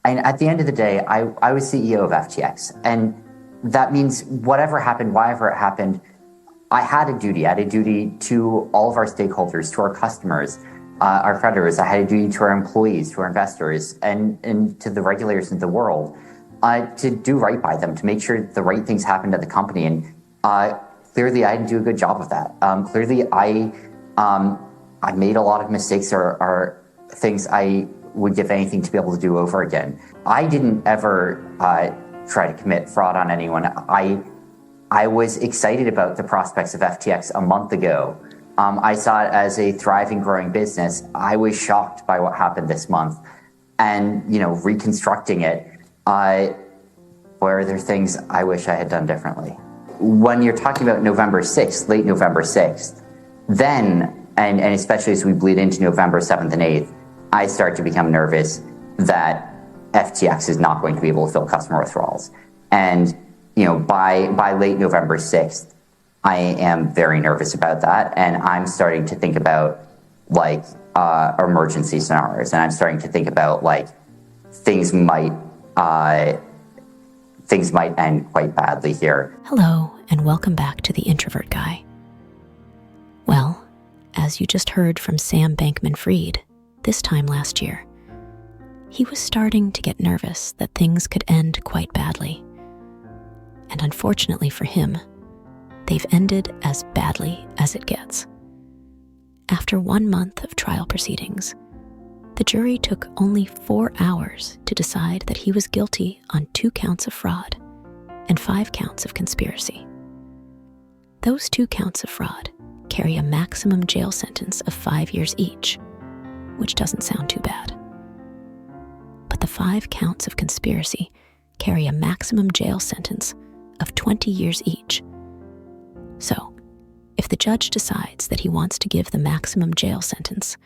And at the end of the day, I was CEO of FTX. And that means whatever happened, wherever it happened, I had a duty. I had a duty to all of our stakeholders, to our customers, our creditors. I had a duty to our employees, to our investors, and to the regulators in the world to do right by them, to make sure the right things happened at the company. And clearly, I didn't do a good job of that. Clearly, I made a lot of mistakes or things I would give anything to be able to do over again. I didn't ever try to commit fraud on anyone. I was excited about the prospects of FTX a month ago. I saw it as a thriving, growing business. I was shocked by what happened this month. And, reconstructing it, where there are things I wish I had done differently. When you're talking about November 6th, late November 6th, then, and especially as we bleed into November 7th and 8th, I start to become nervous that FTX is not going to be able to fill customer withdrawals. And, by late November 6th, I am very nervous about that. And I'm starting to think about emergency scenarios. And I'm starting to think about things might end quite badly here. Hello, and welcome back to The Introvert Guy. Well, as you just heard from Sam Bankman-Fried, this time last year, he was starting to get nervous that things could end quite badly. And unfortunately for him, they've ended as badly as it gets. After 1 month of trial proceedings, the jury took only 4 hours to decide that he was guilty on 2 counts of fraud and 5 counts of conspiracy. Those 2 counts of fraud carry a maximum jail sentence of 5 years each, which doesn't sound too bad. But the 5 counts of conspiracy carry a maximum jail sentence of 20 years each. So, if the judge decides that he wants to give the maximum jail sentence,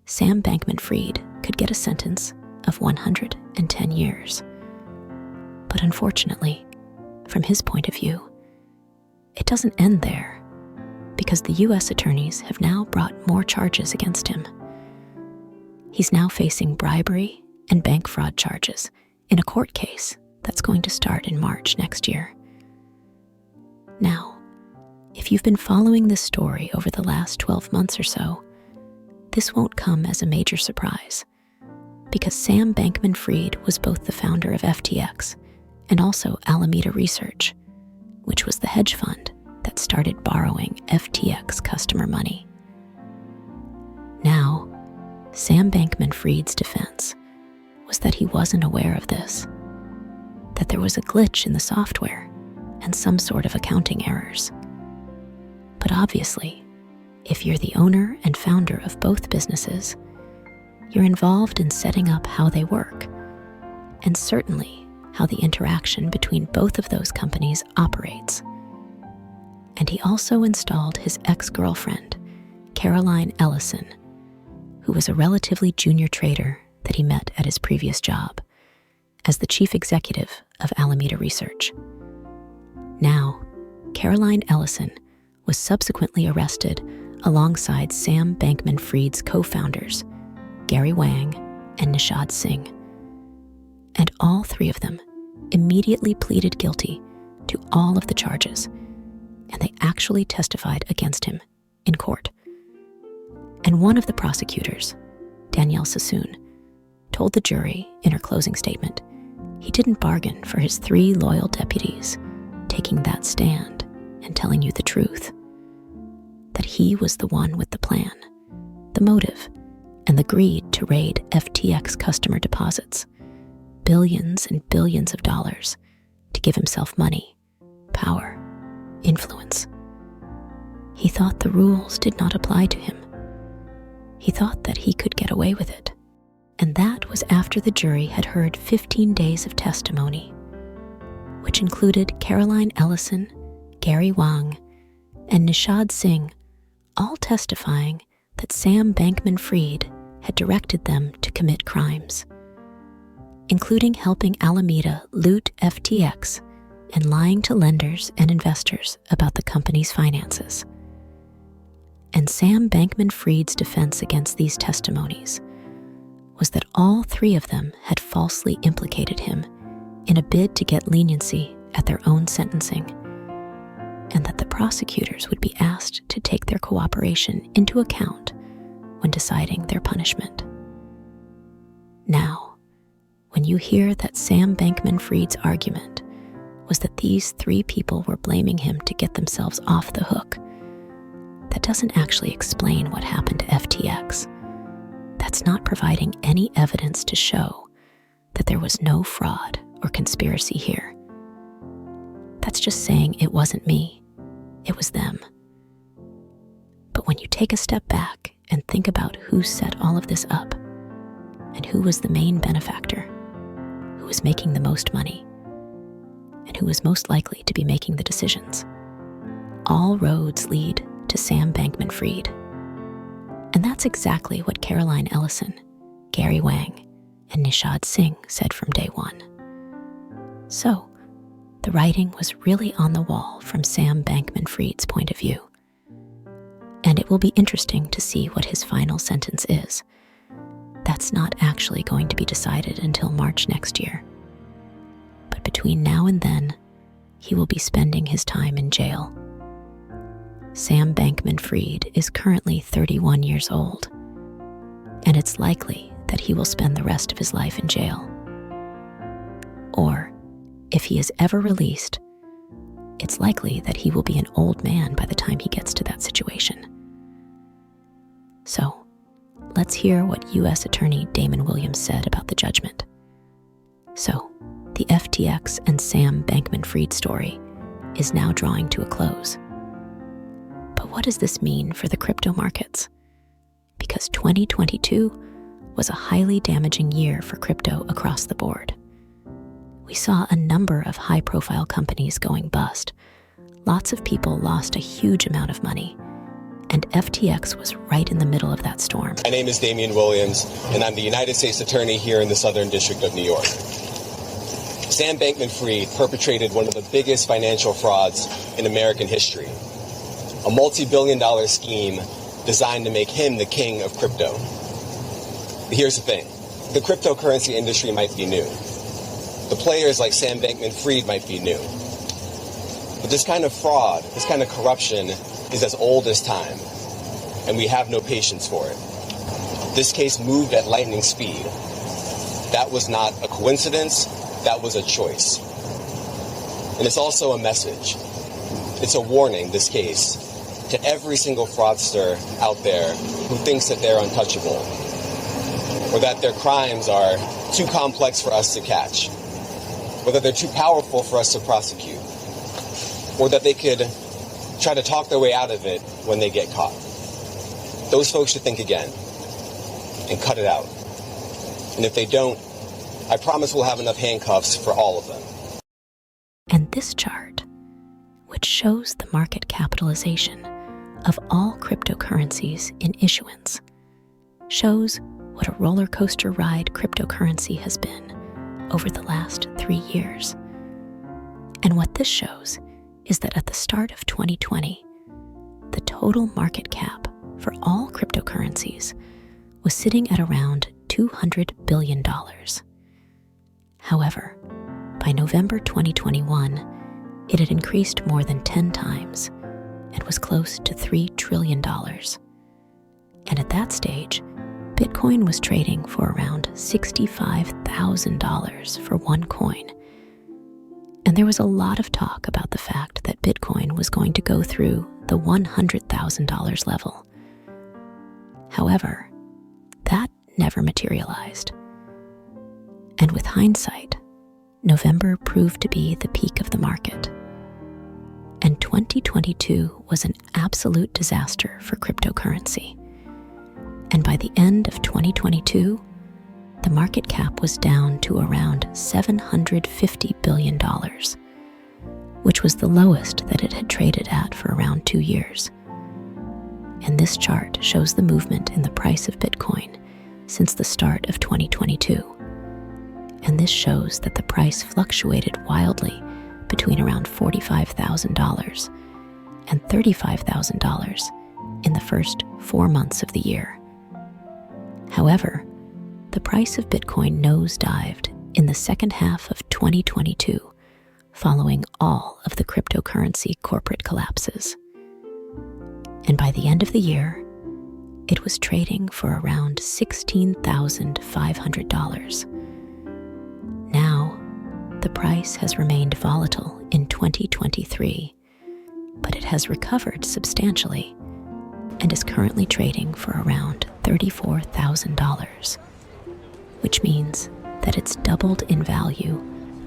Sam Bankman-Fried could get a sentence of 110 years. But unfortunately, from his point of view, it doesn't end there, because the U.S. attorneys have now brought more charges against him. He's now facing bribery and bank fraud charges in a court case that's going to start in March next year. Now, if you've been following this story over the last 12 months or so, this won't come as a major surprise, because Sam Bankman-Fried was both the founder of FTX and also Alameda Research, which was the hedge fund that started borrowing FTX customer money. Now, Sam Bankman-Fried's defense was that he wasn't aware of this, that there was a glitch in the software and some sort of accounting errors. But obviously, if you're the owner and founder of both businesses, you're involved in setting up how they work, and certainly how the interaction between both of those companies operates. And he also installed his ex-girlfriend, Caroline Ellison, who was a relatively junior trader that he met at his previous job, as the chief executive of Alameda Research. Now, Caroline Ellison was subsequently arrested alongside Sam Bankman-Fried's co-founders, Gary Wang and Nishad Singh. And all 3 of them immediately pleaded guilty to all of the charges, and they actually testified against him in court. And one of the prosecutors, Danielle Sassoon, told the jury in her closing statement he didn't bargain for his 3 loyal deputies taking that stand and telling you the truth, that he was the one with the plan, the motive, and the greed to raid FTX customer deposits, billions and billions of dollars, to give himself money, power, influence. He thought the rules did not apply to him. He thought that he could get away with it. And that was after the jury had heard 15 days of testimony, which included Caroline Ellison, Gary Wang, and Nishad Singh, all testifying that Sam Bankman-Fried had directed them to commit crimes, including helping Alameda loot FTX and lying to lenders and investors about the company's finances. And Sam Bankman-Fried's defense against these testimonies was that all three of them had falsely implicated him in a bid to get leniency at their own sentencing, and that the prosecutors would be asked to take their cooperation into account when deciding their punishment. Now, when you hear that Sam Bankman-Fried's argument was that these three people were blaming him to get themselves off the hook, that doesn't actually explain what happened to FTX. That's not providing any evidence to show that there was no fraud or conspiracy here. That's just saying it wasn't me, it was them. But when you take a step back and think about who set all of this up, and who was the main benefactor, who was making the most money, and who was most likely to be making the decisions, all roads lead to Sam Bankman-Fried. And that's exactly what Caroline Ellison, Gary Wang, and Nishad Singh said from day one. So, the writing was really on the wall from Sam Bankman-Fried's point of view. And it will be interesting to see what his final sentence is. That's not actually going to be decided until March next year. But between now and then, he will be spending his time in jail. Sam Bankman-Fried is currently 31 years old, and it's likely that he will spend the rest of his life in jail. Or, if he is ever released, it's likely that he will be an old man by the time he gets to that situation. So, let's hear what U.S. Attorney Damon Williams said about the judgment. So, the FTX and Sam Bankman-Fried story is now drawing to a close. But what does this mean for the crypto markets? Because 2022 was a highly damaging year for crypto across the board. We saw a number of high-profile companies going bust. Lots of people lost a huge amount of money, and FTX was right in the middle of that storm. My name is Damian Williams, and I'm the United States Attorney here in the Southern District of New York. Sam Bankman-Fried perpetrated one of the biggest financial frauds in American history, a multi-billion-dollar scheme designed to make him the king of crypto. But here's the thing. The cryptocurrency industry might be new. The players like Sam Bankman-Fried might be new. But this kind of fraud, this kind of corruption is as old as time, and we have no patience for it. This case moved at lightning speed. That was not a coincidence, that was a choice. And it's also a message. It's a warning, this case, to every single fraudster out there who thinks that they're untouchable, or that their crimes are too complex for us to catch, or that they're too powerful for us to prosecute, or that they could try to talk their way out of it when they get caught. Those folks should think again and cut it out. And if they don't, I promise we'll have enough handcuffs for all of them. And this chart, which shows the market capitalization of all cryptocurrencies in issuance, shows what a roller coaster ride cryptocurrency has been over the last 3 years. And what this shows is that at the start of 2020, the total market cap for all cryptocurrencies was sitting at around $200 billion. However, by November 2021, it had increased more than 10 times and was close to $3 trillion. And at that stage, Bitcoin was trading for around $65,000 for one coin. And there was a lot of talk about the fact that Bitcoin was going to go through the $100,000 level. However, that never materialized. And with hindsight, November proved to be the peak of the market. And 2022 was an absolute disaster for cryptocurrency. And by the end of 2022, the market cap was down to around $750 billion, which was the lowest that it had traded at for around 2 years. And this chart shows the movement in the price of Bitcoin since the start of 2022. And this shows that the price fluctuated wildly between around $45,000 and $35,000 in the first 4 months of the year. However, the price of Bitcoin nosedived in the second half of 2022, following all of the cryptocurrency corporate collapses. And by the end of the year, it was trading for around $16,500. Now, the price has remained volatile in 2023, but it has recovered substantially and is currently trading for around $34,000, which means that it's doubled in value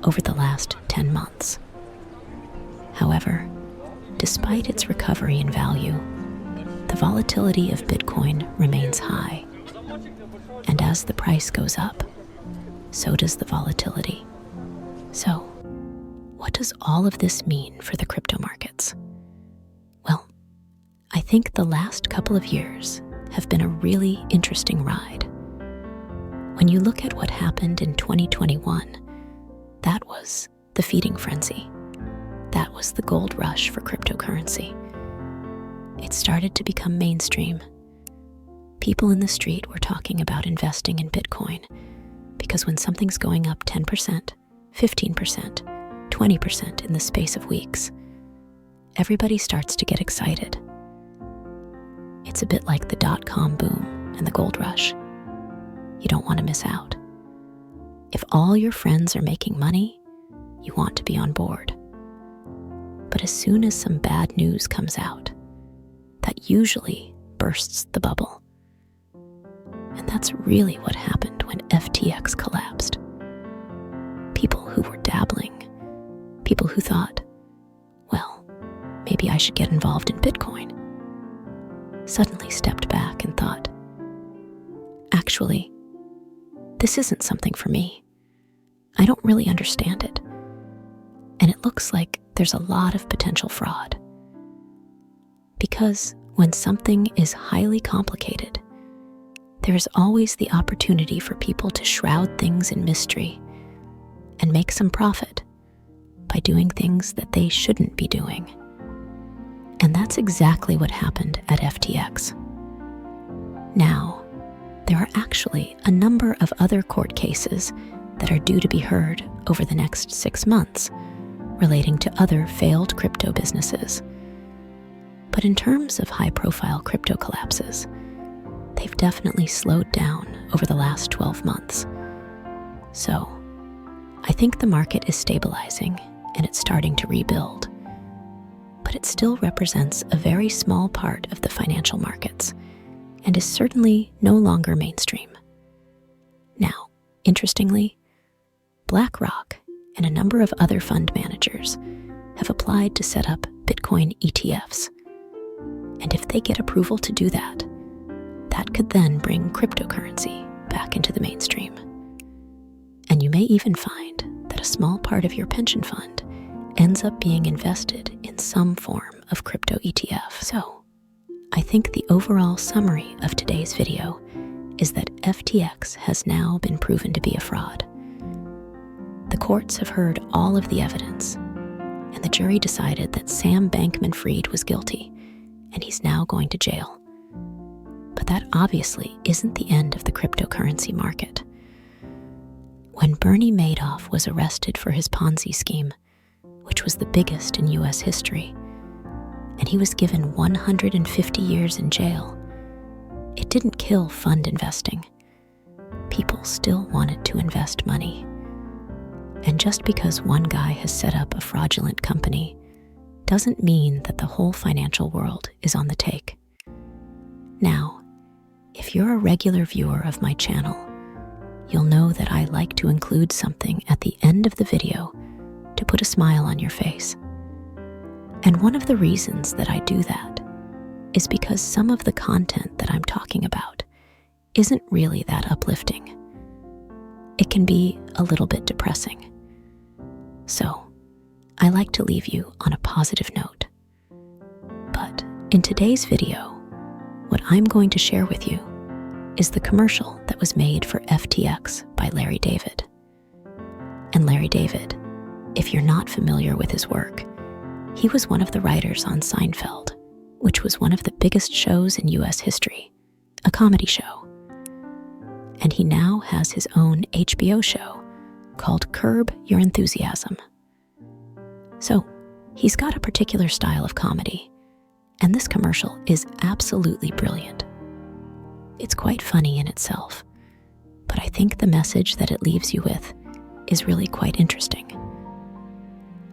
over the last 10 months. However, despite its recovery in value, the volatility of Bitcoin remains high. And as the price goes up, so does the volatility. So, what does all of this mean for the crypto markets? Well, I think the last couple of years have been a really interesting ride. When you look at what happened in 2021, that was the feeding frenzy. That was the gold rush for cryptocurrency. It started to become mainstream. People in the street were talking about investing in Bitcoin because when something's going up 10%, 15%, 20% in the space of weeks, everybody starts to get excited. It's a bit like the dot-com boom and the gold rush. You don't want to miss out. If all your friends are making money, you want to be on board. But as soon as some bad news comes out, that usually bursts the bubble. And that's really what happened when FTX collapsed. People who were dabbling, people who thought, well, maybe I should get involved in Bitcoin, suddenly stepped back and thought, actually, this isn't something for me. I don't really understand it. And it looks like there's a lot of potential fraud. Because when something is highly complicated, there is always the opportunity for people to shroud things in mystery and make some profit by doing things that they shouldn't be doing. And that's exactly what happened at FTX. Now, there are actually a number of other court cases that are due to be heard over the next 6 months relating to other failed crypto businesses. But in terms of high-profile crypto collapses, they've definitely slowed down over the last 12 months. So, I think the market is stabilizing and it's starting to rebuild. But it still represents a very small part of the financial markets and is certainly no longer mainstream. Now, interestingly, BlackRock and a number of other fund managers have applied to set up Bitcoin ETFs. And if they get approval to do that, that could then bring cryptocurrency back into the mainstream. And you may even find that a small part of your pension fund ends up being invested in some form of crypto ETF. So, I think the overall summary of today's video is that FTX has now been proven to be a fraud. The courts have heard all of the evidence, and the jury decided that Sam Bankman-Fried was guilty, and he's now going to jail. But that obviously isn't the end of the cryptocurrency market. When Bernie Madoff was arrested for his Ponzi scheme, which was the biggest in US history, and he was given 150 years in jail, it didn't kill fund investing. People still wanted to invest money. And just because one guy has set up a fraudulent company doesn't mean that the whole financial world is on the take. Now, if you're a regular viewer of my channel, you'll know that I like to include something at the end of the video to put a smile on your face. And one of the reasons that I do that is because some of the content that I'm talking about isn't really that uplifting. It can be a little bit depressing. So, I like to leave you on a positive note. But in today's video, what I'm going to share with you is the commercial that was made for FTX by Larry David. And Larry David, if you're not familiar with his work, he was one of the writers on Seinfeld, which was one of the biggest shows in US history, a comedy show. And and he now has his own HBO show called Curb Your Enthusiasm. So, he's got a particular style of comedy, and this commercial is absolutely brilliant. It's quite funny in itself, but I think the message that it leaves you with is really quite interesting.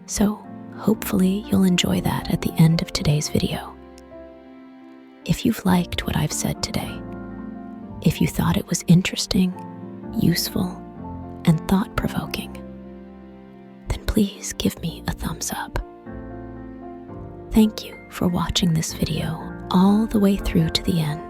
So, hopefully you'll enjoy that at the end of today's video. If you've liked what I've said today, if you thought it was interesting, useful, and thought-provoking, then please give me a thumbs up. Thank you for watching this video all the way through to the end.